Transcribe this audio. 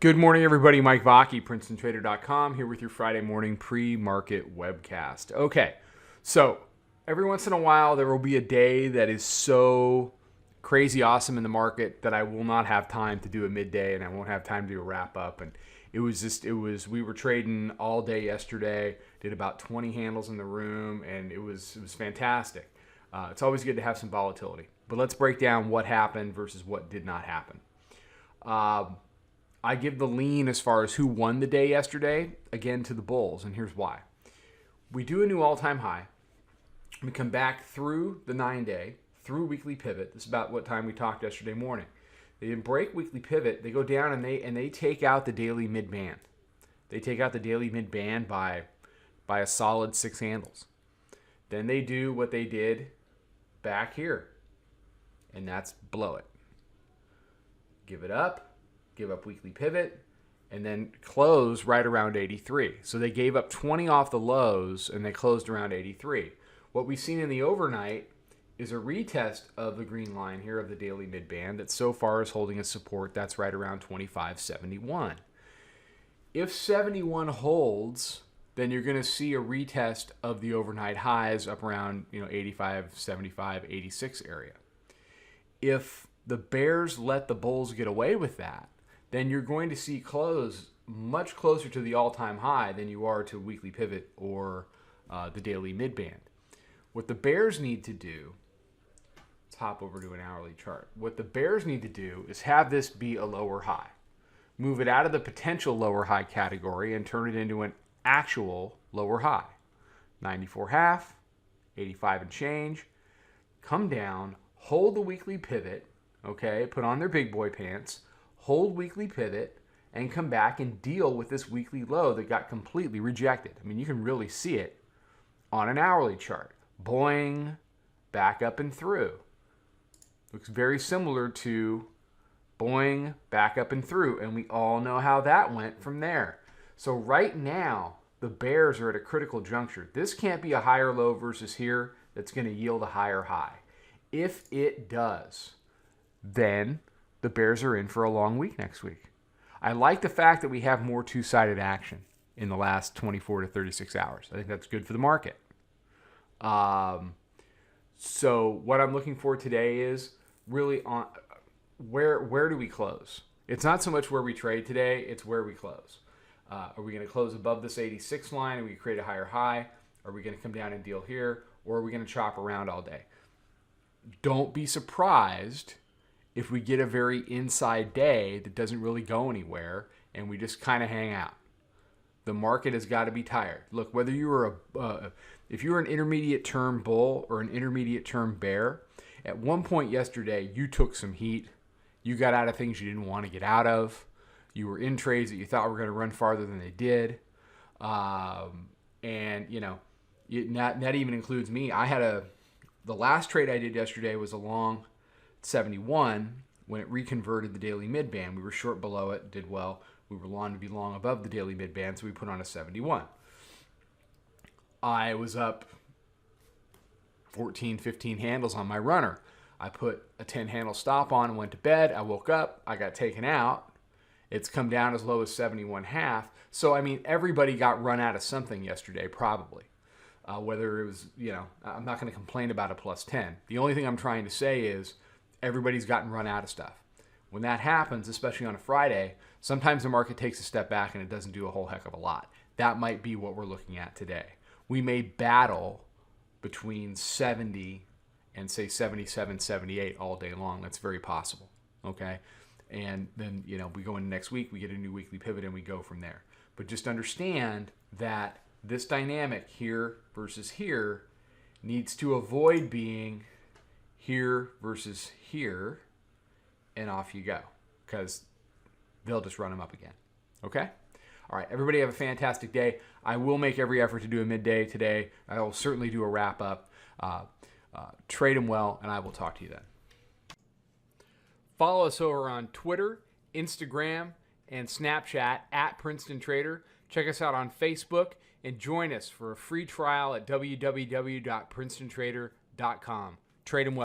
Good morning, everybody. Mike Vacchi, Princetontrader.com, here with your Friday morning pre-market webcast. Okay, so every once in a while there will be a day that is so crazy awesome in the market that I will not have time to do a midday and I won't have time to do a wrap up. And we were trading all day yesterday, did about 20 handles in the room, and it was fantastic. It's always good to have some volatility. But let's break down what happened versus what did not happen. I give the lean as far as who won the day yesterday, again, to the bulls, and here's why. We do a new all-time high. We come back through the 9-day, through weekly pivot. This is about what time we talked yesterday morning. They didn't break weekly pivot. They go down and they take out the daily mid-band. They take out the daily mid-band by a solid 6 handles. Then they do what they did back here, and that's blow it. Give it up. Give up weekly pivot, and then close right around 83. So they gave up 20 off the lows, and they closed around 83. What we've seen in the overnight is a retest of the green line here of the daily mid-band that so far is holding a support that's right around 25.71. If 71 holds, then you're going to see a retest of the overnight highs up around 85, 75, 86 area. If the bears let the bulls get away with that, then you're going to see close much closer to the all-time high than you are to weekly pivot or the daily mid-band. What the bears need to do, let's hop over to an hourly chart. What the bears need to do is have this be a lower high. Move it out of the potential lower high category and turn it into an actual lower high. 94.5, 85 and change. Come down, hold the weekly pivot, okay, put on their big boy pants, hold weekly pivot, and come back and deal with this weekly low that got completely rejected. I mean, you can really see it on an hourly chart. Boing, back up and through. Looks very similar to boing, back up and through, and we all know how that went from there. So right now, the bears are at a critical juncture. This can't be a higher low versus here that's going to yield a higher high. If it does, then the bears are in for a long week next week. I like the fact that we have more two-sided action in the last 24 to 36 hours. I think that's good for the market. So what I'm looking for today is really on where do we close? It's not so much where we trade today, it's where we close. Are we going to close above this 86 line and we create a higher high? Are we going to come down and deal here? Or are we going to chop around all day? Don't be surprised if we get a very inside day that doesn't really go anywhere and we just kind of hang out. The market has got to be tired. Look, whether you were if you were an intermediate term bull or an intermediate term bear, at one point yesterday you took some heat. You got out of things you didn't want to get out of. You were in trades that you thought were going to run farther than they did. And that even includes me. The last trade I did yesterday was a long 71 when it reconverted the daily mid-band. We were short below it, did well. We were long to be long above the daily mid-band, so we put on a 71. I was up 14, 15 handles on my runner. I put a 10 handle stop on and went to bed. I woke up. I got taken out. It's come down as low as 71.5. So, I mean, everybody got run out of something yesterday, probably. Whether it was, I'm not going to complain about a plus 10. The only thing I'm trying to say is everybody's gotten run out of stuff. When that happens, especially on a Friday, sometimes the market takes a step back and it doesn't do a whole heck of a lot. That might be what we're looking at today. We may battle between 70 and say 77, 78 all day long. That's very possible, okay? And then, we go into next week, we get a new weekly pivot and we go from there. But just understand that this dynamic here versus here needs to avoid being here versus here, and off you go, because they'll just run them up again. Okay? All right, everybody have a fantastic day. I will make every effort to do a midday today. I will certainly do a wrap-up. Trade them well, and I will talk to you then. Follow us over on Twitter, Instagram, and Snapchat at Princeton Trader. Check us out on Facebook, and join us for a free trial at www.princetontrader.com. Trade them well.